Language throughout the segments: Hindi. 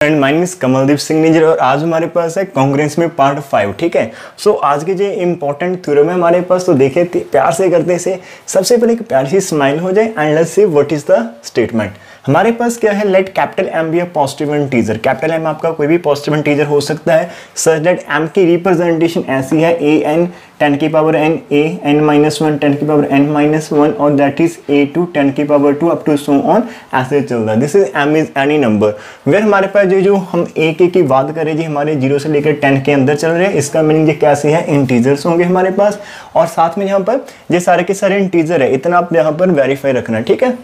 And my name is Kamaldeep Singh निजर और आज हमारे पास है कॉन्ग्रुएंस में पार्ट 5। ठीक है, सो आज के जो इंपॉर्टेंट थ्योरम है हमारे पास, तो देखिए प्यार से करते से सबसे पहले एक प्यार सी स्माइल हो जाए and let's see what is the statement. हमारे पास क्या है, let capital M be a positive integer. Capital M आपका कोई भी पॉजिटिव इंटीजर हो सकता है सच दैट एम की रिप्रेजेंटेशन ऐसी है ए एन 10 की power n a n minus 1 10 की पावर n minus 1 और दैट इज a टू 10 की power 2 up to so on, ऐसे चल रहा है। This is m is any number where हमारे पास जो हम a के की बात करें जी हमारे 0 से लेकर 10 के अंदर चल रहे हैं, इसका मीनिंग ये कैसे है, इंटीजर्स होंगे हमारे पास और साथ में यहाँ पर ये सारे के सारे इंटीजर है, इतना आप यहाँ पर वेरीफाई रखना। ठीक है,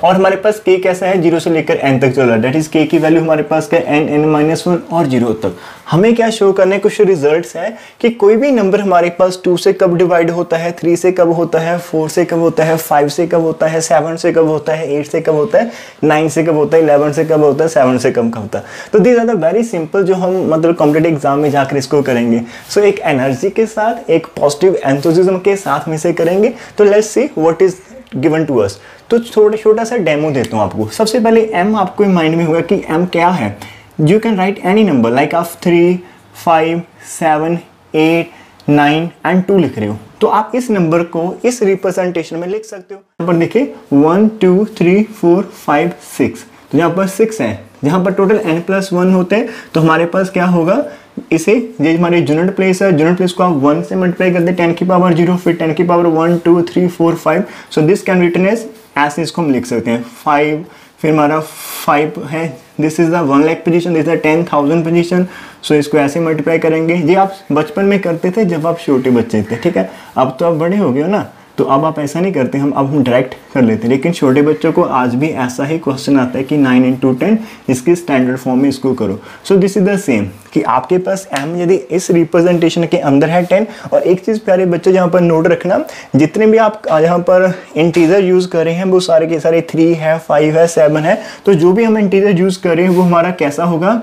और हमारे पास k कैसा है 0 से लेकर n तक चल रहा है, दैट इज k की वैल्यू हमारे पास क्या n n माइनस 1 और 0 तक। हमें क्या शो करने कुछ रिजल्ट्स है कि कोई भी नंबर हमारे पास 2 से कब डिवाइड होता है, 3 से कब होता है, 4 से कब होता है, 5 से कब होता है, 7 से कब होता है, 8 से कब होता है, 9 से कब होता है, 11 से कब होता है, 7 से कब होता है। तो these are the very simple जो हम मतलब कॉम्पिटेटिव एग्जाम में जाकर इसको करेंगे। सो एक एनर्जी के साथ, एक पॉजिटिव एंथुसिज्म के साथ में से करेंगे। तो let's see what is given to us. तो छोटा सा डेमो देता हूँ आपको। सबसे पहले m आपको माइंड में होगा कि m क्या है। You can write any number like आप 3, 5, 7, 8, 9 एंड 2 लिख रहे हो, तो आप इस नंबर को इस रिप्रेजेंटेशन में लिख सकते हो। यहाँ पर देखिए 1 2 3 4 5 6, तो यहाँ पर 6 है, जहाँ पर टोटल n+1 होते हैं। तो हमारे पास क्या होगा, इसे ये हमारे यूनिट प्लेस है, यूनिट प्लेस को आप 1 से मल्टीप्लाई कर दे 10 की पावर 0, फिर 10 की power 1 2 3 4 5। So this can written as ऐसे इसको हम लिख सकते हैं 5, फिर हमारा 5 है, this is the 1 lakh position, this is the 10,000 position. So इसको ऐसे मल्टीप्लाई करेंगे। ये आप बचपन में करते थे जब आप छोटे बच्चे थे, ठीक है। अब तो आप बड़े हो गए हो ना, तो अब आप ऐसा नहीं करते, हम डायरेक्ट कर लेते हैं। लेकिन छोटे बच्चों को आज भी ऐसा ही क्वेश्चन आता है कि 9 × 10 इसकी स्टैंडर्ड फॉर्म में इसको करो। सो दिस इज द सेम कि आपके पास m यदि इस रिप्रेजेंटेशन के अंदर है 10। और एक चीज़ प्यारे बच्चों यहाँ पर नोट रखना, जितने भी आप यहाँ पर इंटीजर यूज़ कर रहे हैं वो सारे के सारे 3 है, 5 है, 7 है। तो जो भी हम इंटीजर यूज़ कर रहे हैं वो हमारा कैसा होगा,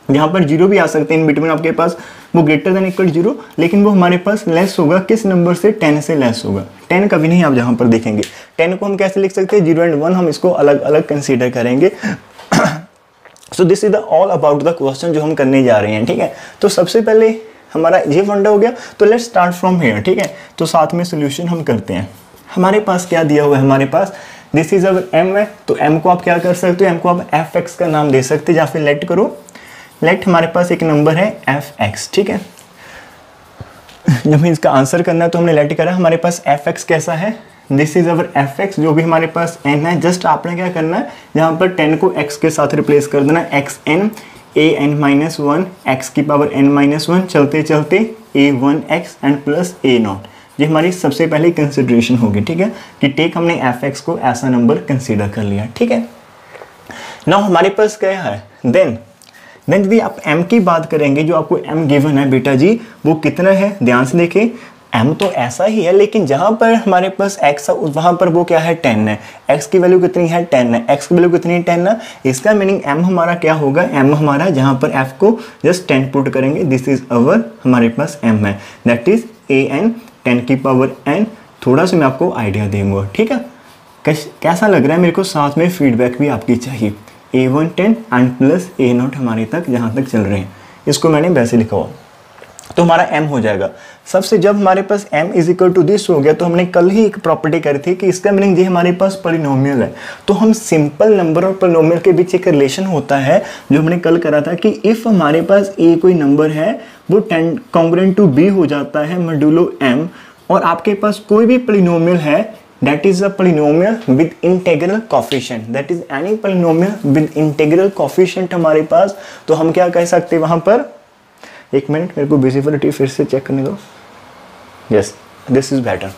यहाँ पर 0 भी आ सकते हैं इन बिटवीन आपके पास, वो ग्रेटर देन इक्वल 0, लेकिन वो हमारे पास लेस होगा किस नंबर से, 10 से लेस होगा। 10 कभी नहीं आप जहाँ पर देखेंगे। 10 को हम कैसे लिख सकते हैं, 0 एंड 1 हम इसको अलग अलग कंसीडर करेंगे। सो this is the all about the question जो हम करने जा रहे हैं। ठीक है, तो सबसे पहले हमारा ये फंडा हो गया, तो लेट्स स्टार्ट फ्रॉम हेयर। ठीक है, तो साथ में सोल्यूशन हम करते हैं। हमारे पास क्या दिया हुआ है, हमारे पास दिस इज अवर m है, तो m को आप क्या कर सकते हो, m को आप fx का नाम दे सकते हैं, या फिर लेट करो, लेट हमारे पास एक नंबर है fx। ठीक है, जब हमें इसका आंसर करना है तो हमने लेट करा, हमारे पास fx कैसा है, दिस इज अवर fx, जो भी हमारे पास n है। जस्ट आपने क्या करना है, यहाँ पर 10 को x के साथ रिप्लेस कर देना, xn a(n-1) x की पावर n-1, चलते चलते a1x एंड प्लस a0। ये हमारी सबसे पहले कंसिडरेशन होगी। ठीक है, कि टेक हमने fx को ऐसा नंबर कंसीडर कर लिया। ठीक है, नाउ हमारे पास क्या है, देन यदि आप m की बात करेंगे, जो आपको m गिवन है बेटा जी वो कितना है, ध्यान से देखें, m तो ऐसा ही है, लेकिन जहाँ पर हमारे पास x है वहाँ पर वो क्या है, 10 है। x की वैल्यू कितनी है, 10 है। x की वैल्यू कितनी है, 10 है। इसका मीनिंग m हमारा क्या होगा, m हमारा जहाँ पर f को जस्ट 10 पुट करेंगे, दिस इज अवर हमारे पास m है, दैट इज an 10 की पावर n। थोड़ा सा मैं आपको आइडिया दूंगा। ठीक है, कैसा लग रहा है मेरे को, साथ में फीडबैक भी आपकी चाहिए। a1 10 एंड प्लस a0 हमारे तक जहाँ तक चल रहे हैं, इसको मैंने वैसे लिखा हुआ, तो हमारा m हो जाएगा। सबसे जब हमारे पास m is equal to this हो गया, तो हमने कल ही एक प्रॉपर्टी करी थी कि इसका मीनिंग ये हमारे पास पॉलिनोमियल है। तो हम सिंपल नंबर और पॉलिनोमियल के बीच एक रिलेशन होता है जो हमने कल करा था कि इफ़ हमारे पास a कोई नंबर है वो 10 कॉन्ग्रुएंट टू b हो जाता है मॉड्यूलो m, और आपके पास कोई भी पॉलिनोमियल है that is a polynomial with integral coefficient, that is any polynomial with integral coefficient हमारे पास, तो हम क्या कह सकते हैं वहाँ पर, एक मिनट मेरे को विजिबिलिटी फिर से चेक करने दो, यस दिस इज बेटर।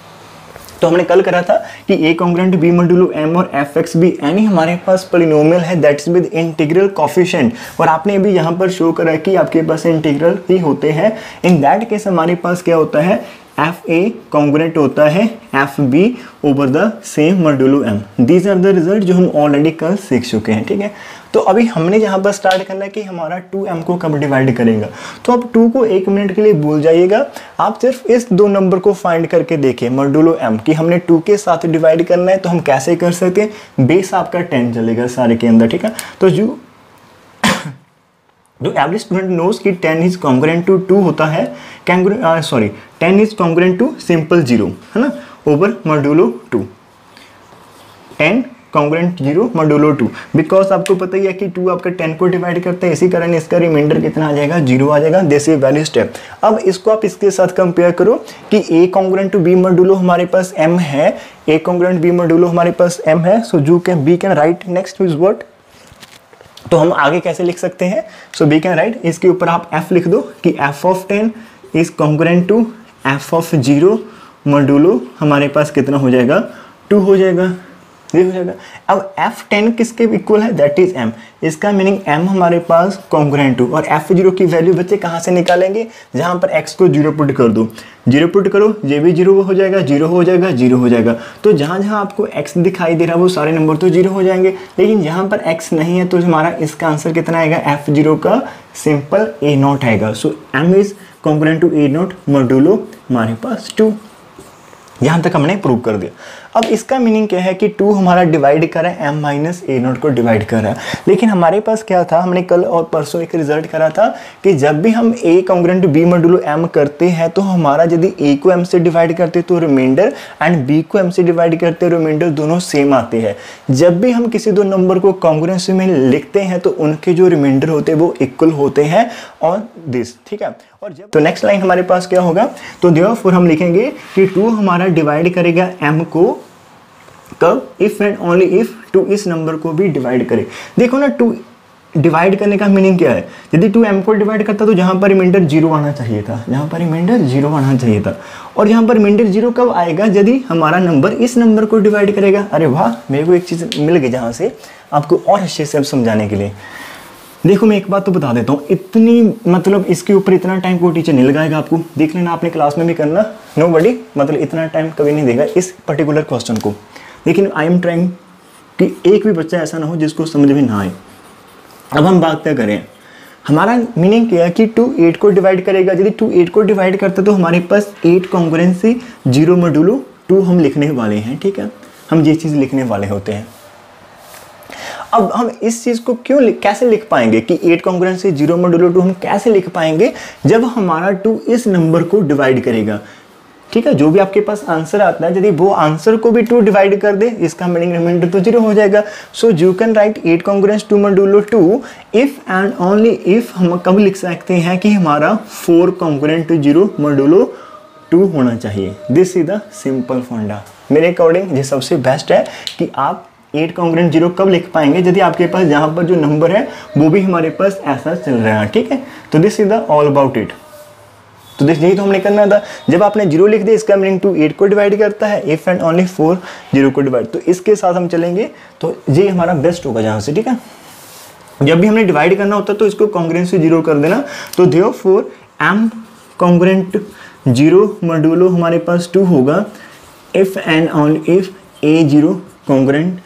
तो हमने कल करा था कि a congruent b modulo m और fx भी एनी हमारे पास पॉलिनोमियल है दैट्स विद इंटीग्रल कोफिशिएंट, और आपने भी यहाँ पर शो करा कि आपके पास इंटीग्रल ही होते हैं। इन दैट केस हमारे पास क्या होता है, एफ ए कॉन्ग्रुएंट होता है F B over the same modulo M. These are the result जो हम ऑलरेडी कल सीख चुके हैं। ठीक है, तो अभी हमने यहाँ पर स्टार्ट करना है कि हमारा 2m को कब डिवाइड करेगा। तो अब 2 को 1 मिनट के लिए भूल जाइएगा, आप सिर्फ इस 2 नंबर को फाइंड करके देखिए मॉड्यूलो m कि हमने 2 के साथ डिवाइड करना है। तो हम कैसे कर सकते हैं, बेस आपका 10 चलेगा सारे के अंदर। ठीक है, तो जो जो एवरी स्टूडेंट नोज कि 10 इज कॉन्ग्रुएंट टू 2 होता है, 10 इज कॉन्ग्रुएंट टू सिंपल 0 है ना, over modulo 2, 10 congruent 0 modulo 2, because आपको पता ही है कि 2 आपका 10 को डिवाइड करता है, इसी कारण इसका रिमाइंडर कितना आ जाएगा, 0 आ जाएगा। This is value step. अब इसको आप इसके साथ कंपेयर करो कि a congruent to b modulo हमारे पास m है, a कॉन्ग्रुएंट b मॉड्यूलो हमारे पास m है, सो जो can b can write next is what, तो हम आगे कैसे लिख सकते हैं, सो बी कैन राइट, इसके ऊपर आप f लिख दो कि f of 10 is congruent to f of 0 modulo हमारे पास कितना हो जाएगा, 2 हो जाएगा, ये हो जाएगा। अब f10 किसके इक्वल है, दैट इज m, इसका मीनिंग m हमारे पास कॉन्ग्रुएंट टू, और f0 की वैल्यू बच्चे कहाँ से निकालेंगे, जहाँ पर x को 0 पुट कर दो, 0 पुट करो, ये भी 0 हो जाएगा, 0 हो जाएगा, 0 हो जाएगा, तो जहाँ जहाँ आपको x दिखाई दे रहा है वो सारे नंबर तो 0 हो जाएंगे, लेकिन जहाँ पर x नहीं है तो हमारा इसका आंसर कितना आएगा, f0 का सिंपल a0 आएगा। So m is congruent to a0 modulo हमारे पास 2, यहाँ तक हमने प्रूव कर दिया। अब इसका मीनिंग क्या है कि 2 हमारा डिवाइड कर रहा है m माइनस a0 को डिवाइड कर रहा है, लेकिन हमारे पास क्या था, हमने कल और परसों एक रिजल्ट करा था कि जब भी हम a congruent b modulo m करते हैं तो हमारा यदि a को m से डिवाइड करते तो रिमाइंडर एंड b को m से डिवाइड करते रिमाइंडर दोनों सेम आते हैं। जब भी हम किसी दो नंबर को कॉन्ग्रुएंसी में लिखते हैं तो उनके जो रिमाइंडर होते हैं वो इक्वल होते हैं ऑन दिस, ठीक है। और जब तो नेक्स्ट लाइन हमारे पास क्या होगा, तो देयरफॉर हम लिखेंगे कि 2 हमारा डिवाइड करेगा m को, कब, इफ एंड ओनली इफ 2 इस नंबर को भी डिवाइड करे। देखो ना 2 डिवाइड करने का मीनिंग क्या है, यदि 2 m को डिवाइड करता तो जहाँ पर रिमाइंडर 0 आना चाहिए था, जहाँ पर रिमाइंडर 0 आना चाहिए था, और यहाँ पर रिमाइंडर 0 कब आएगा, यदि हमारा नंबर इस नंबर को डिवाइड करेगा। अरे वाह, मेरे को एक चीज़ मिल गई जहाँ से आपको और अच्छे से समझाने के लिए। देखो मैं एक बात तो बता देता हूँ, इतनी मतलब इसके ऊपर इतना टाइम कोई टीचर नहीं लगाएगा, आपको देख लेना, आपने क्लास में भी करना, नोबडी मतलब इतना टाइम कभी नहीं देगा इस पर्टिकुलर क्वेश्चन को, लेकिन आई एम ट्राइंग कि एक भी बच्चा ऐसा ना हो जिसको समझ में ना आए। अब हम बात क्या करें, हमारा मीनिंग क्या है कि 2 8 को डिवाइड करेगा, यदि 2 8 को डिवाइड करता तो हमारे पास 8 कॉन्ग्रुएंसी 0 मॉड्यूलो 2 हम लिखने वाले हैं, ठीक है, हम ये चीज़ लिखने वाले होते हैं। अब हम इस चीज़ को कैसे लिख पाएंगे कि 8 कॉन्ग्रुएंसी 0 मॉड्यूलो 2 हम कैसे लिख पाएंगे, जब हमारा 2 इस नंबर को डिवाइड करेगा, ठीक है। जो भी आपके पास आंसर आता है यदि वो आंसर को भी 2 डिवाइड कर दे, इसका मीनिंग रिमाइंडर तो 0 हो जाएगा। So you can write 8 congruence 2 modulo 2 if and only if हम कब लिख सकते हैं कि हमारा 4 कॉन्ग्रुएंट 0 मॉड्यूलो 2 होना चाहिए। दिस इज द सिंपल फंडा। मेरे अकॉर्डिंग ये सबसे बेस्ट है कि आप 8 कॉन्ग्रुएंट 0 कब लिख पाएंगे, यदि आपके पास जहाँ पर जो नंबर है वो भी हमारे पास ऐसा चल रहा है, ठीक है। तो this is the all about it. तो दिस यही तो हमने करना था, जब आपने 0 लिख दिया इसका मीनिंग 2 8 को डिवाइड करता है, इफ एंड ओनली 4 0 को डिवाइड, तो इसके साथ हम चलेंगे तो ये हमारा बेस्ट होगा जहाँ से, ठीक है। जब भी हमने डिवाइड करना होता है तो इसको कॉन्ग्रुएंट से 0 कर देना, तो देयरफॉर m कॉन्ग्रुएंट 0 मॉड्यूलो हमारे पास 2 होगा, if and only if a0 congruent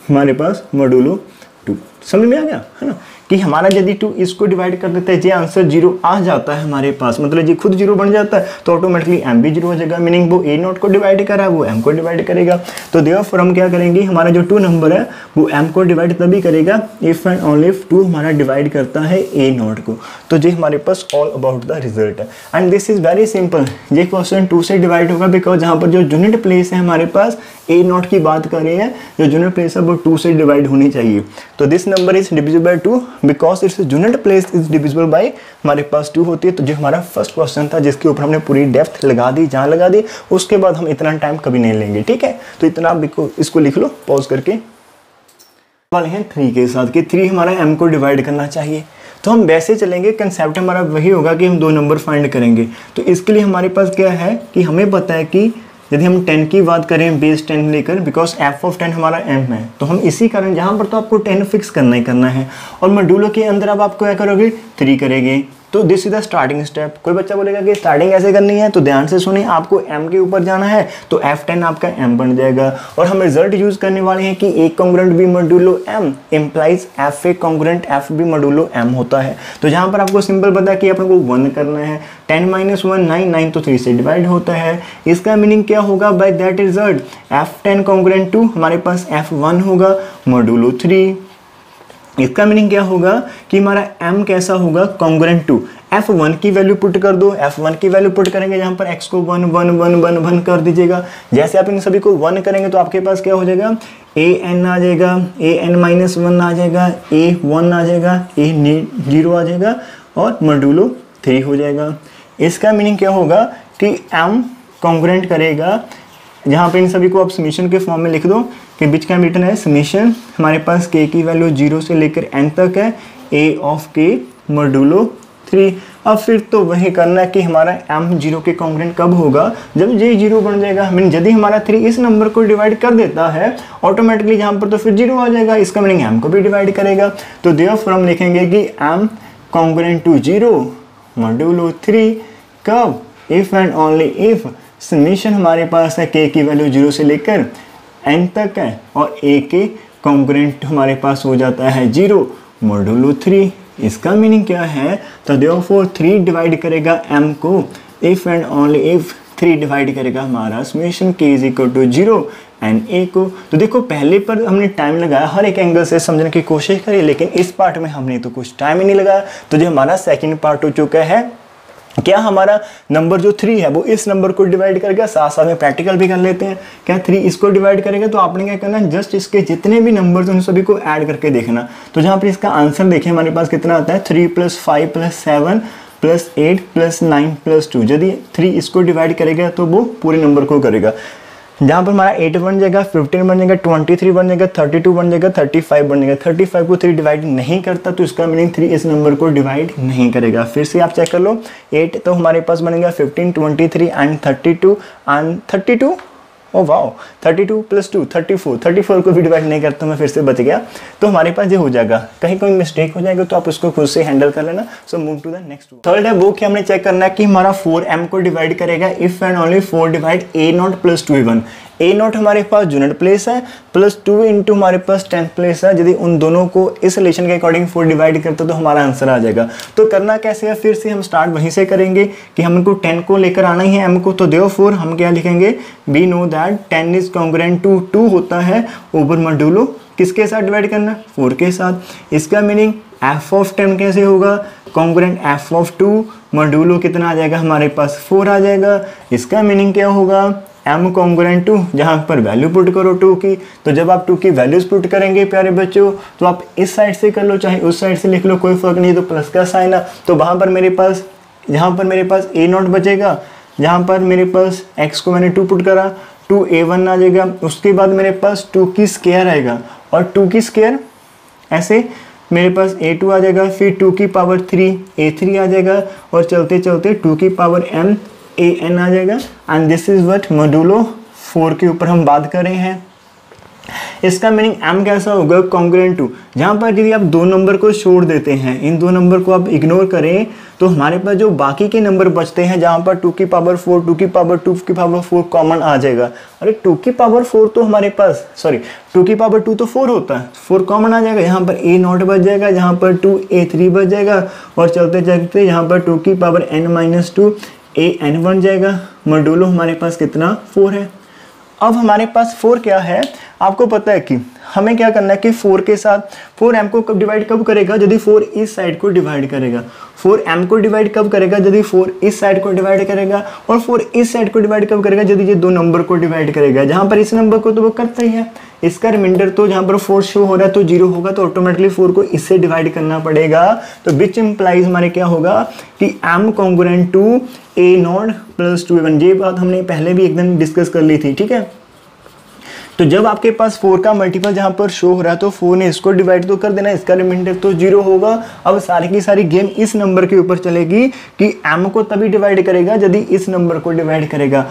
हमारे पास मॉड्यूलो 2। समझ में आ गया है ना, कि हमारा यदि 2 इसको डिवाइड कर देता है ये आंसर 0 आ जाता है हमारे पास, मतलब ये खुद 0 बन जाता है, तो ऑटोमेटिकली m भी 0 हो जाएगा, मीनिंग वो a0 को डिवाइड कर रहा है वो m को डिवाइड करेगा। तो देयरफॉर हम क्या करेंगे, हमारा जो 2 नंबर है वो m को डिवाइड तभी करेगा इफ एंड ओनली इफ 2 हमारा डिवाइड करता है a0 को। तो ये हमारे पास ऑल अबाउट द रिजल्ट है, and this is very simple. ये क्वेश्चन 2 से डिवाइड होगा बिकॉज जहाँ पर जो यूनिट प्लेस है हमारे पास a0 की बात कर रहे हैं, जो यूनिट प्लेस है वो 2 से डिवाइड होनी चाहिए। तो this number is divisible by 2 because its unit place is divisible by हमारे पास 2 होती है। तो जो हमारा फर्स्ट क्वेश्चन था जिसके ऊपर हमने पूरी डेप्थ लगा दी, जहाँ लगा दी, उसके बाद हम इतना टाइम कभी नहीं लेंगे, ठीक है। तो इतना आप इसको लिख लो पॉज करके। वाले हैं 3 के साथ कि 3 हमारा m को डिवाइड करना चाहिए, तो हम वैसे चलेंगे, कंसेप्ट हमारा वही होगा कि हम 2 नंबर फाइंड करेंगे। तो इसके लिए हमारे पास क्या है कि हमें पता है कि यदि हम 10 की बात करें बेस 10 लेकर, बिकॉज f ऑफ 10 हमारा m है, तो हम इसी कारण जहाँ पर तो आपको 10 फिक्स करना ही करना है, और मॉड्यूलो के अंदर अब आप क्या करोगे 3 करेंगे। तो this is the starting step. कोई बच्चा बोलेगा कि स्टार्टिंग ऐसे करनी है, तो ध्यान से सुनिए, आपको m के ऊपर जाना है तो f10 आपका m बन जाएगा, और हम रिजल्ट यूज करने वाले हैं कि a congruent b modulo m implies fa congruent fb modulo m होता है। तो जहाँ पर आपको सिंपल पता है कि अपन को 1 करना है, 10 - 1 9 9 तो 3 से डिवाइड होता है। इसका मीनिंग क्या होगा, by that result f10 congruent to हमारे पास f1 होगा मॉड्यूलो 3, इसका मीनिंग क्या होगा कि हमारा m कैसा होगा, कॉन्ग्रुएंट टू f1 की वैल्यू पुट कर दो। f1 की वैल्यू पुट करेंगे यहाँ पर x को 1 1 1 1 1 कर दीजिएगा। जैसे आप इन सभी को 1 करेंगे तो आपके पास क्या हो जाएगा, an आ जाएगा, an-1 आ जाएगा, a1 आ जाएगा, a0 आ जाएगा और मॉड्यूलो 3 हो जाएगा। इसका मीनिंग क्या होगा कि m कॉन्ग्रुएंट करेगा, जहाँ पे इन सभी को आप समीशन के फॉर्म में लिख दो कि बीच का रिटर्न है समीशन, हमारे पास k की वैल्यू 0 से लेकर n तक है, a ऑफ k मॉड्यूलो 3। अब फिर तो वही करना है कि हमारा m 0 के कॉन्ग्रुएंट कब होगा, जब j 0 बन जाएगा। मीन यदि हमारा 3 इस नंबर को डिवाइड कर देता है ऑटोमेटिकली यहाँ पर, तो फिर 0 आ जाएगा। इसका मीनिंग m को भी डिवाइड करेगा। तो देयरफॉर हम लिखेंगे कि m कॉन्ग्रुएंट टू 0 मॉड्यूलो 3 कब, if and only if summation हमारे पास है k की वैल्यू 0 से लेकर n तक है और a के कॉन्ग्रुएंट हमारे पास हो जाता है 0 मॉड्यूलो 3। इसका मीनिंग क्या है, तो देयरफॉर 3 डिवाइड करेगा m को, if and only if 3 divide करेगा हमारा summation k is equal to 0 and a को। तो देखो पहले पर हमने टाइम लगाया, हर एक एंगल से समझने की कोशिश करी, लेकिन इस पार्ट में हमने तो कुछ टाइम ही नहीं लगाया। तो जो हमारा सेकंड पार्ट हो चुका है, क्या हमारा नंबर जो 3 है वो इस नंबर को डिवाइड करेगा। साथ साथ में प्रैक्टिकल भी कर लेते हैं। क्या 3 इसको डिवाइड करेगा, तो आपने क्या करना है, जस्ट इसके जितने भी नंबर्स उन सभी को ऐड करके देखना। तो जहाँ पर इसका आंसर देखें हमारे पास कितना आता है, 3 + 5 + 7 + 8 + 9 + 2। यदि 3 इसको डिवाइड करेगा तो वो पूरे नंबर को करेगा। जहाँ पर हमारा 8 बन जाएगा, 15 बन जाएगा, 23 बन जाएगा, 32 बन जाएगा, 35 बन जाएगा। 35 को 3 डिवाइड नहीं करता तो इसका मीनिंग 3 इस नंबर को डिवाइड नहीं करेगा। फिर से आप चेक कर लो, 8 तो हमारे पास बनेगा 15, 23 एंड 32 ओ वाओ 32 + 2 34 को भी डिवाइड नहीं करता, मैं फिर से बच गया। तो हमारे पास ये हो जाएगा। कहीं कोई मिस्टेक हो जाएगा तो आप उसको खुद से हैंडल कर लेना। So move to the next. Third है वो कि हमने चेक करना है कि हमारा 4m को डिवाइड करेगा if and only 4 divide a0 + 2a1। a0 हमारे पास यूनिट प्लेस है, +2 इंटू हमारे पास 10th प्लेस है। यदि उन दोनों को इस रिलेशन के अकॉर्डिंग 4 डिवाइड करते तो हमारा आंसर आ जाएगा। तो करना कैसे है, फिर से हम स्टार्ट वहीं से करेंगे कि हमको 10 को लेकर आना ही है m को। तो देयरफॉर हम क्या लिखेंगे, we know that 10 is congruent to 2 होता है ओवर मॉड्यूलो किसके साथ डिवाइड करना, 4 के साथ। इसका मीनिंग f ऑफ 10 कैसे होगा, कॉन्ग्रुएंट f ऑफ 2 मॉड्यूलो कितना आ जाएगा हमारे पास, 4 आ जाएगा। इसका मीनिंग क्या होगा, m कॉन्ग्रुएंट 2, जहाँ पर वैल्यू पुट करो 2 की। तो जब आप 2 की वैल्यूज पुट करेंगे प्यारे बच्चों, तो आप इस साइड से कर लो चाहे उस साइड से लिख लो, कोई फर्क नहीं। तो प्लस का साइन है, तो वहाँ पर मेरे पास, यहाँ पर मेरे पास a0 बचेगा, जहाँ पर मेरे पास x को मैंने 2 पुट करा, 2a1 आ जाएगा। उसके बाद मेरे पास 2 की स्क्वायर आएगा और 2 की स्क्वायर ऐसे मेरे पास a2 आ जाएगा, फिर 2 की पावर 3 a3 आ जाएगा और चलते चलते 2 की पावर m an आ जाएगा। And this is what modulo 4 के ऊपर हम बात कर रहे हैं। इसका मीनिंग m कैसा होगा, कॉन्ग्रुएंट टू। जहाँ पर यदि आप 2 नंबर को छोड़ देते हैं, इन 2 नंबर को आप इग्नोर करें, तो हमारे पास जो बाकी के नंबर बचते हैं, जहाँ पर 2 की पावर 4, 2 की पावर 2 की पावर 4 कॉमन आ जाएगा। अरे 2 की पावर 4 तो हमारे पास, सॉरी 2 की पावर 2 तो 4 होता है, 4 कॉमन आ जाएगा। यहाँ पर a0 बच जाएगा, जहाँ पर 2a3 बच जाएगा और चलते चलते यहाँ पर 2 की पावर n-2 an बन जाएगा। मॉड्यूलो हमारे पास कितना, 4 है। अब हमारे पास 4 क्या है, आपको पता है कि हमें क्या करना है कि 4 के साथ 4m को डिवाइड कब करेगा, यदि 4 इस साइड को डिवाइड करेगा। 4m को डिवाइड कब करेगा, यदि 4 इस साइड को डिवाइड करेगा। और 4 इस साइड को डिवाइड कब करेगा, यदि ये 2 नंबर को डिवाइड करेगा। जहाँ पर इस नंबर को तो वो करता ही है, इसका रिमाइंडर तो जहाँ पर 4 शो हो रहा है तो 0 होगा, तो ऑटोमेटिकली 4 को इससे डिवाइड करना पड़ेगा। तो विच इम्प्लाइज हमारे क्या होगा कि m congruent to a0 + 2a1। ये बात हमने पहले भी एकदम डिस्कस कर ली थी, ठीक है। तो जब आपके पास 4 का मल्टीपल जहाँ पर शो हो रहा है तो 4 ने इसको डिवाइड तो कर देना, इसका रिमाइंडर तो 0 होगा। अब सारी की सारी गेम इस नंबर के ऊपर चलेगी कि m को तभी डिवाइड करेगा यदि इस नंबर को डिवाइड करेगा।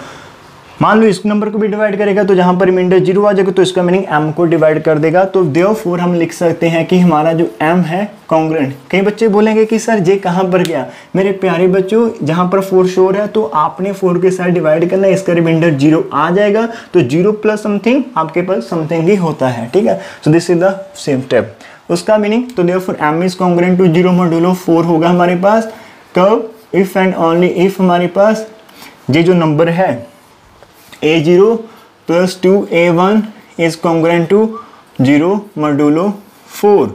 मान लो इस नंबर को भी डिवाइड करेगा तो जहाँ पर रिमाइंडर 0 आ जाएगा तो इसका मीनिंग m को डिवाइड कर देगा। तो देयरफॉर हम लिख सकते हैं कि हमारा जो m है कॉन्ग्रुएंट। कई बच्चे बोलेंगे कि सर ये कहाँ पर गया, मेरे प्यारे बच्चों, जहाँ पर 4 शो है तो आपने 4 के साथ डिवाइड करना है, इसका रिमाइंडर 0 आ जाएगा। तो 0 + समथिंग आपके पास समथिंग ही होता है, ठीक है। So this is the same step. उसका मीनिंग तो therefore m is congruent to 0 modulo 4 होगा हमारे पास। कब, इफ एंड ओनली इफ हमारे पास ये जो नंबर है a0 + 2a1 is congruent to 0 modulo 4।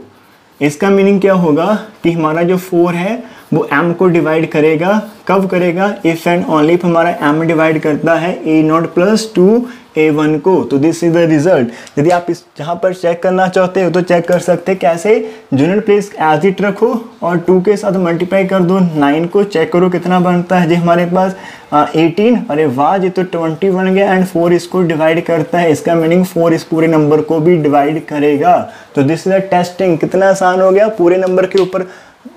इसका मीनिंग क्या होगा कि हमारा जो 4 है वो m को डिवाइड करेगा, कब करेगा, इफ एंड ओनली इफ हमारा m डिवाइड करता है a0 प्लस 2a1 को। तो दिस इज द रिजल्ट। यदि आप इस जहाँ पर चेक करना चाहते हो तो चेक कर सकते हैं कैसे, यूनिट प्लेस एज इट रखो और 2 के साथ मल्टीप्लाई कर दो 9 को, चेक करो कितना बनता है जी हमारे पास 18। अरे वाह जी, तो 20 बन गया एंड 4 इसको डिवाइड करता है, इसका मीनिंग 4 इस पूरे नंबर को भी डिवाइड करेगा। तो दिस इज द टेस्टिंग। कितना आसान हो गया, पूरे नंबर के ऊपर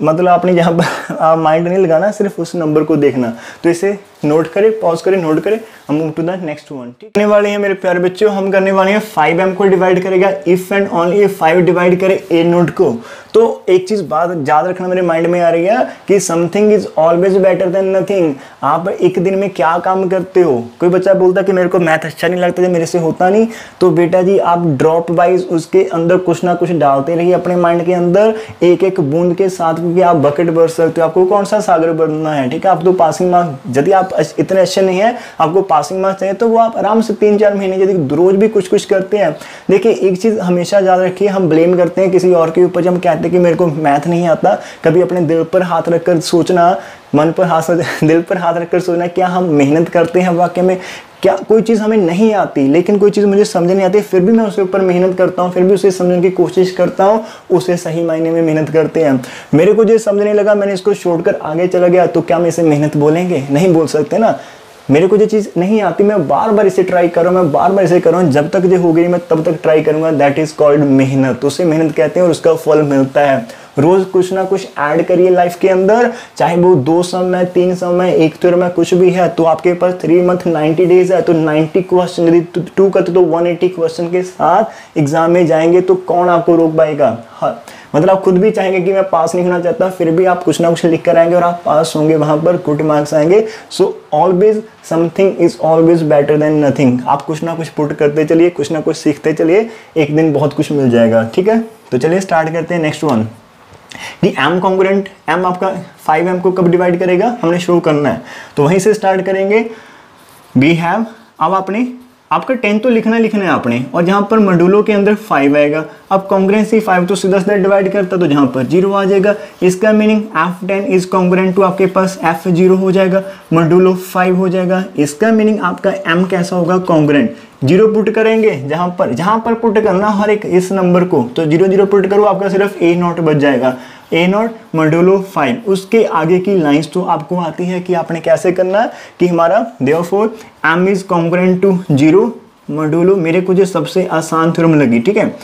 मतलब आपने जहाँ पर माइंड नहीं लगाना, सिर्फ उस नंबर को देखना। तो इसे नोट करें, पॉज करें, नोट करें, हम move to the next one. ठीक करने वाले हैं मेरे प्यारे बच्चों, हम करने वाले हैं 5m को डिवाइड करेगा if and only if 5 divide करे a0 को। तो एक चीज बात याद रखना मेरे माइंड में आ रही है कि something is always better than nothing. आप एक दिन में क्या काम करते हो, कोई बच्चा बोलता है कि मेरे को मैथ अच्छा नहीं लगता, मेरे से होता नहीं, तो बेटा जी आप ड्रॉप वाइज उसके अंदर कुछ ना कुछ डालते रहिए अपने माइंड के अंदर, एक एक बूंद के साथ, क्योंकि आप बकेट भर सकते हो। आपको कौन सा सागर बनना है, ठीक है। आप तो पासिंग मार्क्स, यदि आप इतने अच्छे नहीं है, आपको पासिंग मार्क्स चाहिए, तो वो आप आराम से 3-4 महीने यदि रोज भी कुछ कुछ करते हैं। देखिए एक चीज हमेशा याद रखिए, हम ब्लेम करते हैं किसी और के ऊपर, जब हम कहते हैं कि मेरे को मैथ नहीं आता, कभी अपने दिल पर हाथ रखकर सोचना, मन पर हाथ, दिल पर हाथ रखकर सोचना, क्या हम मेहनत करते हैं वाकई में, क्या कोई चीज़ हमें नहीं आती, लेकिन कोई चीज़ मुझे समझ नहीं आती, फिर भी मैं उसके ऊपर मेहनत करता हूँ, फिर भी उसे समझने की कोशिश करता हूँ, उसे सही मायने में मेहनत करते हैं। मेरे को जो समझ नहीं लगा, मैंने इसको छोड़कर आगे चला गया, तो क्या हम इसे मेहनत बोलेंगे? नहीं बोल सकते ना। मेरे को जो चीज़ नहीं आती, मैं बार बार इसे ट्राई कर रहा हूँ, मैं बार बार इसे कर रहा हूँ, जब तक जो होगी मैं तब तक ट्राई करूँगा, दैट इज़ कॉल्ड मेहनत। तो उसे मेहनत कहते हैं और उसका फल मिलता है। रोज कुछ ना कुछ ऐड करिए लाइफ के अंदर, चाहे वो 2 सम है, 3 सम है, 1 थ्योरम है, कुछ भी है। तो आपके पास 3 मंथ 90 डेज है, तो 90 क्वेश्चन यदि 2 करते तो 180 क्वेश्चन के साथ एग्जाम में जाएंगे, तो कौन आपको रोक पाएगा? हाँ, मतलब आप खुद भी चाहेंगे कि मैं पास नहीं होना चाहता, फिर भी आप कुछ ना कुछ लिख कर आएंगे और आप पास होंगे, वहां पर गुड मार्क्स आएंगे। So always something is always better than nothing. आप कुछ ना कुछ पुट करते चलिए, कुछ ना कुछ सीखते चलिए, एक दिन बहुत कुछ मिल जाएगा। ठीक है, तो चलिए स्टार्ट करते हैं नेक्स्ट वन। दी m कॉन्ग्रुएंट, m आपका 5m को कब डिवाइड करेगा हमने शो करना है, तो वहीं से स्टार्ट करेंगे। वी हैव, अब आपने आपका 10 तो लिखना है आपने, और जहाँ पर मॉड्यूलो के अंदर 5 आएगा। अब कॉन्ग्रुएंसी 5 तो सीधा सीधा डिवाइड करता, तो जहाँ पर 0 आ जाएगा। इसका meaning f10 is congruent to आपके पास f0 हो जाएगा, मॉड्यूलो 5 हो जाएगा। इसका मीनिंग आपका m कैसा होगा? कॉन्ग्रुएंट। 0 पुट करेंगे जहाँ पर पुट करना हर एक इस नंबर को, तो 0 0 पुट करो, आपका सिर्फ a0 बच जाएगा। a0 मॉड्यूलो 5, उसके आगे की लाइंस तो आपको आती है कि आपने कैसे करना है कि हमारा therefore m is congruent to 0 modulo, मेरे को जो सबसे आसान थ्योरम लगी, ठीक है।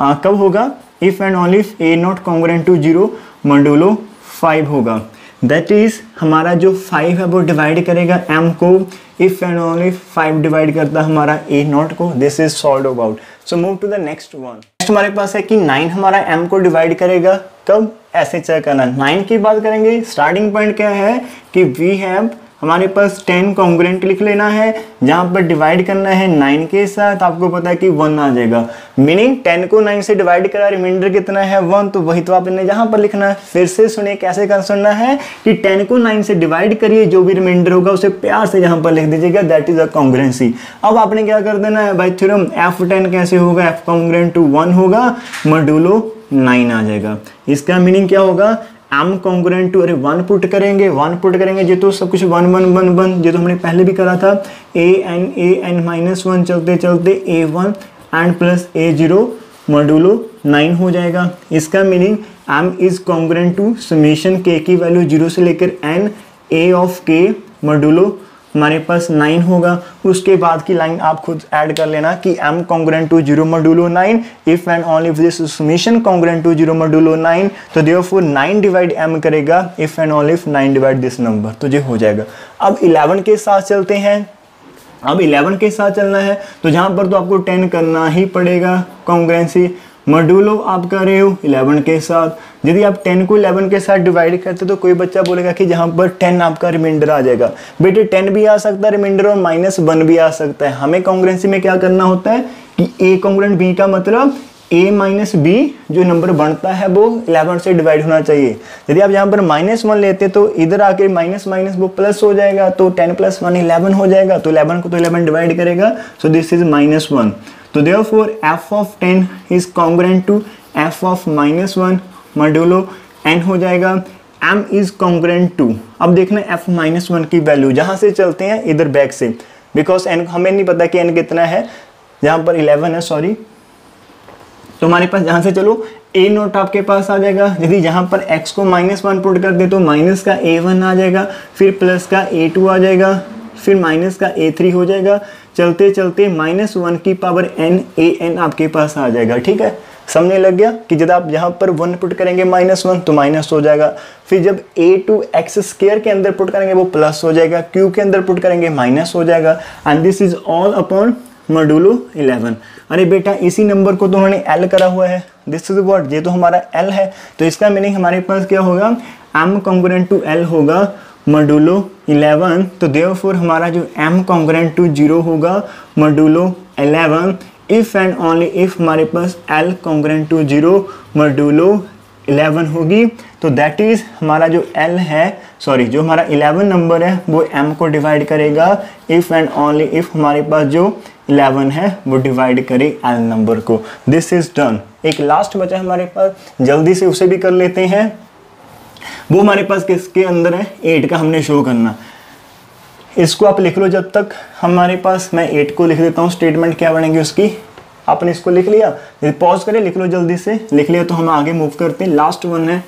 कब होगा? If and only if a0 congruent to 0 modulo 5 होगा। दैट इज हमारा जो 5 है वो डिवाइड करेगा m को, इफ एंड ओनली 5 डिवाइड करता हमारा a0 को। This is solved about. So move to the next one. Next हमारे पास है कि 9 हमारा m को डिवाइड करेगा, कब? ऐसे चेक करना। 9 की बात करेंगे, स्टार्टिंग पॉइंट क्या है कि वी हैव, हमारे पास 10 कॉन्ग्रुएंट लिख लेना है, जहाँ पर डिवाइड करना है 9 के साथ, आपको पता है कि 1 आ जाएगा। मीनिंग 10 को 9 से डिवाइड करा, रिमाइंडर कितना है? 1, तो वही तो आपने जहाँ पर लिखना है। फिर से सुनिए कैसे करना है कि 10 को 9 से डिवाइड करिए, जो भी रिमाइंडर होगा उसे प्यार से यहाँ पर लिख दीजिएगा, दैट इज अ कॉन्ग्रुएंसी। अब आपने क्या कर देना है भाई, थ्योरम f10 कैसे होगा? f कॉन्ग्रुएंट टू 1 होगा, मॉड्यूलो 9 आ जाएगा। इसका मीनिंग क्या होगा? m कॉन्ग्रुएंट टू, अरे 1 पुट करेंगे, ये तो सब कुछ 1 1 1 1, ये तो हमने पहले भी करा था। a n -1 चलते चलते a1 and plus a0 modulo 9 हो जाएगा। इसका meaning m is congruent to summation k की वैल्यू 0 से लेकर n, a of k modulo हमारे पास 9 होगा। उसके बाद की लाइन आप खुद ऐड कर लेना कि m congruent to 0 modulo 9, if and only if this summation congruent to 0 modulo 9, तो देयरफॉर 9 डिवाइड m करेगा, if and only if 9 divide this number, तो ये हो जाएगा। अब 11 के साथ चलते हैं। अब 11 के साथ चलना है, तो जहाँ पर तो आपको 10 करना ही पड़ेगा कॉन्ग्रुएंसी। मॉड्यूलो आप कर रहे हो 11 के साथ। यदि आप 10 को 11 के साथ डिवाइड करते तो कोई बच्चा बोलेगा कि जहाँ पर 10 आपका रिमाइंडर आ जाएगा। बेटे 10 भी आ सकता है रिमाइंडर, और -1 भी आ सकता है। हमें कॉन्ग्रुएंसी में क्या करना होता है कि a कॉन्ग्रुएंट b का मतलब a माइनस b जो नंबर बनता है वो 11 से डिवाइड होना चाहिए। यदि आप यहाँ पर -1 लेते तो इधर आके माइनस माइनस वो प्लस हो जाएगा, तो 10 + 1 11 हो जाएगा, तो 11 को तो 11 डिवाइड करेगा, सो दिस इज -1। तो therefore f of 10 is congruent to f of -1 modulo n हो जाएगा। m इज कॉन्ग्रुएंट टू, अब देखना f-1 की वैल्यू, जहाँ से चलते हैं इधर बैक से, बिकॉज n हमें नहीं पता कि n कितना है, जहाँ पर 11 है सॉरी, तो हमारे पास जहाँ से चलो a नोट आपके पास आ जाएगा। यदि यहाँ पर x को -1 पुट कर दे तो माइनस का a1 आ जाएगा, फिर प्लस का a2 आ जाएगा, फिर माइनस का a3 हो जाएगा, चलते चलते -1 की पावर n an आपके पास आ जाएगा। ठीक है, समझने लग गया कि जब आप यहाँ पर 1 पुट करेंगे -1 तो माइनस हो जाएगा, फिर जब a2 x स्क्वायर के अंदर पुट करेंगे वो प्लस हो जाएगा, q के अंदर पुट करेंगे माइनस हो जाएगा, and this is all upon modulo 11। अरे बेटा इसी नंबर को तो उन्होंने L करा हुआ है, दिस इज व्हाट, ये तो हमारा L है, तो इसका मीनिंग हमारे पास क्या होगा, m कॉन्ग्रुएंट टू L होगा मॉड्यूलो 11। तो देयरफॉर हमारा जो m कॉन्ग्रुएंट टू 0 होगा modulo 11, if and only if हमारे पास L कॉन्ग्रुएंट टू 0 मॉड्यूलो 11 होगी, तो दैट इज हमारा जो L है सॉरी जो हमारा 11 नंबर है वो m को डिवाइड करेगा, इफ एंड ओनली इफ हमारे पास जो 11 है वो डिवाइड करे L नंबर को। This is done. एक लास्ट बचा हमारे पास, जल्दी से उसे भी कर लेते हैं। वो हमारे पास किसके अंदर है, 8 का हमने शो करना। इसको आप लिख लो जब तक, हमारे पास मैं 8 को लिख देता हूँ, स्टेटमेंट क्या बनेगी उसकी, आपने इसको लिख लिया, पॉज करें लिख लो जल्दी से, लिख लिया तो हम आगे मूव करते हैं। लास्ट वन है,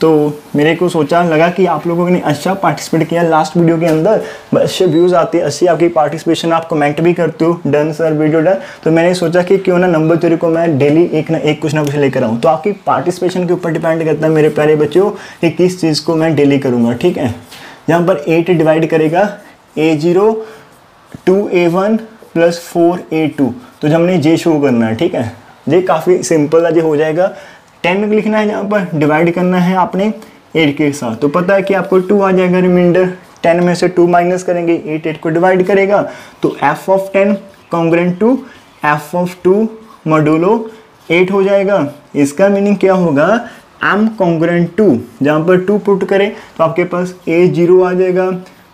तो मेरे को सोचा लगा कि आप लोगों ने अच्छा पार्टिसिपेट किया लास्ट वीडियो के अंदर, अच्छे व्यूज़ आते हैं, अच्छी आपकी पार्टिसिपेशन, आप कमेंट भी करते हो डन सर वीडियो डन, तो मैंने सोचा कि क्यों ना नंबर थ्योरी को मैं डेली एक ना एक कुछ ना कुछ लेकर आऊँ। तो आपकी पार्टिसिपेशन के ऊपर डिपेंड करता है मेरे प्यारे बच्चों कि किस चीज़ को मैं डेली करूँगा। ठीक है, यहाँ पर 8 डिवाइड करेगा a0 2a1 प्लस 4a2, तो हमने जे शो करना है। ठीक है, ये काफ़ी सिंपल है, ये हो जाएगा। 10 लिखना है, यहाँ पर डिवाइड करना है आपने 8 के साथ, तो पता है कि आपको 2 आ जाएगा रिमाइंडर, 10 में से 2 माइनस करेंगे, 8 को डिवाइड करेगा, तो f of 10 congruent to f of 2 modulo 8 हो जाएगा। इसका मीनिंग क्या होगा, m कॉन्ग्रुएंट टू, जहाँ पर 2 पुट करें तो आपके पास a0 आ जाएगा,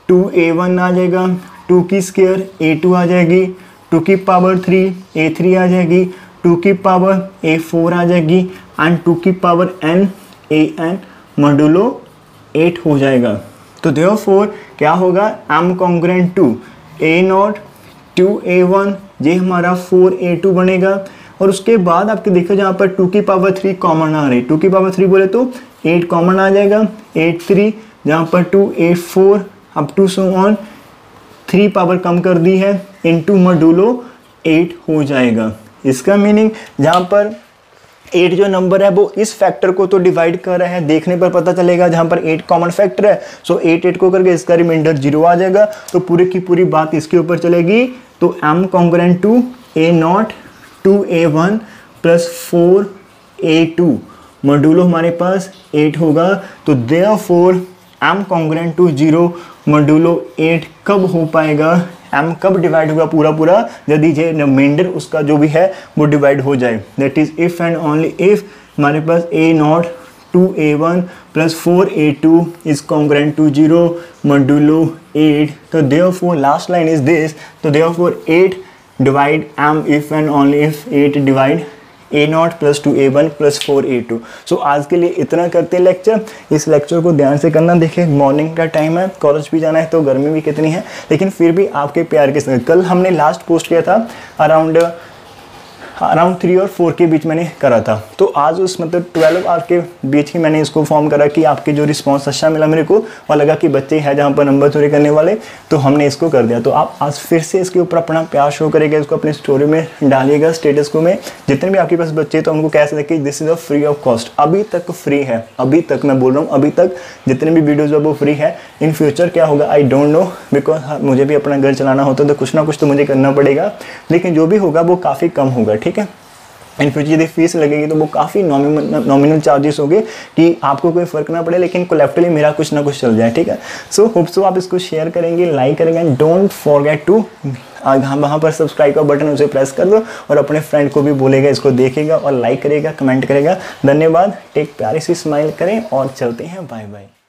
2a1 आ जाएगा, 2 की स्क्वायर a2 आ जाएगी, 2 की पावर 3 a3 आ जाएगी, 2 की पावर a4 आ जाएगी, एंड 2 की पावर n an मॉड्यूलो 8 हो जाएगा। तो देयरफॉर क्या होगा, m congruent to a0 2a1, ये हमारा 4a2 बनेगा। और उसके बाद आपके देखो जहाँ पर 2 की पावर 3 कॉमन आ रही, 2 की पावर 3 बोले तो 8 कॉमन आ जाएगा, 8 3, जहाँ पर 2 8 4 up to so on, 3 power कम कर दी है, इनटू मॉड्यूलो 8 हो जाएगा। इसका मीनिंग जहाँ पर 8 जो नंबर है वो इस फैक्टर को तो डिवाइड कर रहा है, देखने पर पता चलेगा जहाँ पर 8 कॉमन फैक्टर है, सो 8 को करके इसका रिमाइंडर 0 आ जाएगा, तो पूरी की पूरी बात इसके ऊपर चलेगी। तो m congruent to a0 2a1 plus 4a2 modulo हमारे पास 8 होगा। तो therefore m congruent to 0 modulo 8 कब हो पाएगा, m कब डिवाइड होगा पूरा पूरा, यदि ये रिमाइंडर उसका जो भी है वो डिवाइड हो जाए, that is if and only if हमारे पास a0 2a1 plus 4a2 is congruent to 0 modulo 8। तो therefore last line is this, तो therefore 8 divide m if and only if 8 divide a0 plus 2a1 plus 4a2। So आज के लिए इतना करते हैं लेक्चर। इस लेक्चर को ध्यान से करना, देखिए मॉर्निंग का टाइम है, कॉलेज भी जाना है, तो गर्मी भी कितनी है, लेकिन फिर भी आपके प्यार के साथ। कल हमने लास्ट पोस्ट किया था अराउंड 3 और 4 के बीच मैंने करा था, तो आज उस मतलब 12 आवर के बीच ही मैंने इसको फॉर्म करा कि आपके जो रिस्पॉन्स अच्छा मिला मेरे को, और लगा कि बच्चे हैं जहाँ पर नंबर चोरी करने वाले, तो हमने इसको कर दिया। तो आप आज फिर से इसके ऊपर अपना प्यार शो करेगा, इसको अपनी स्टोरी में डालिएगा, स्टेटस को में जितने भी आपके पास बच्चे तो उनको कह सकते कि this is a free of cost. अभी तक फ्री है, अभी तक मैं बोल रहा हूँ, अभी तक जितने भी वीडियोज़ है वो फ्री है। इन फ्यूचर क्या होगा आई डोंट नो, बिकॉज मुझे भी अपना घर चलाना होता है, तो कुछ ना कुछ तो मुझे करना पड़ेगा, लेकिन जो भी होगा वो काफ़ी कम होगा। ठीक है, इन फ्यूचर यदि फीस लगेगी तो वो काफ़ी नॉमिनल चार्जेस होंगे कि आपको कोई फ़र्क ना पड़े, लेकिन कोलेक्टिवली मेरा कुछ ना कुछ चल जाए। ठीक है, सो होप सो आप इसको शेयर करेंगे, लाइक करेंगे, एंड डोंट फॉरगेट टू वहाँ पर सब्सक्राइब का बटन उसे प्रेस कर दो, और अपने फ्रेंड को भी बोलेगा, इसको देखेगा और लाइक करेगा, कमेंट करेगा। धन्यवाद, टेक प्यारी सी स्माइल करें और चलते हैं, बाय बाय।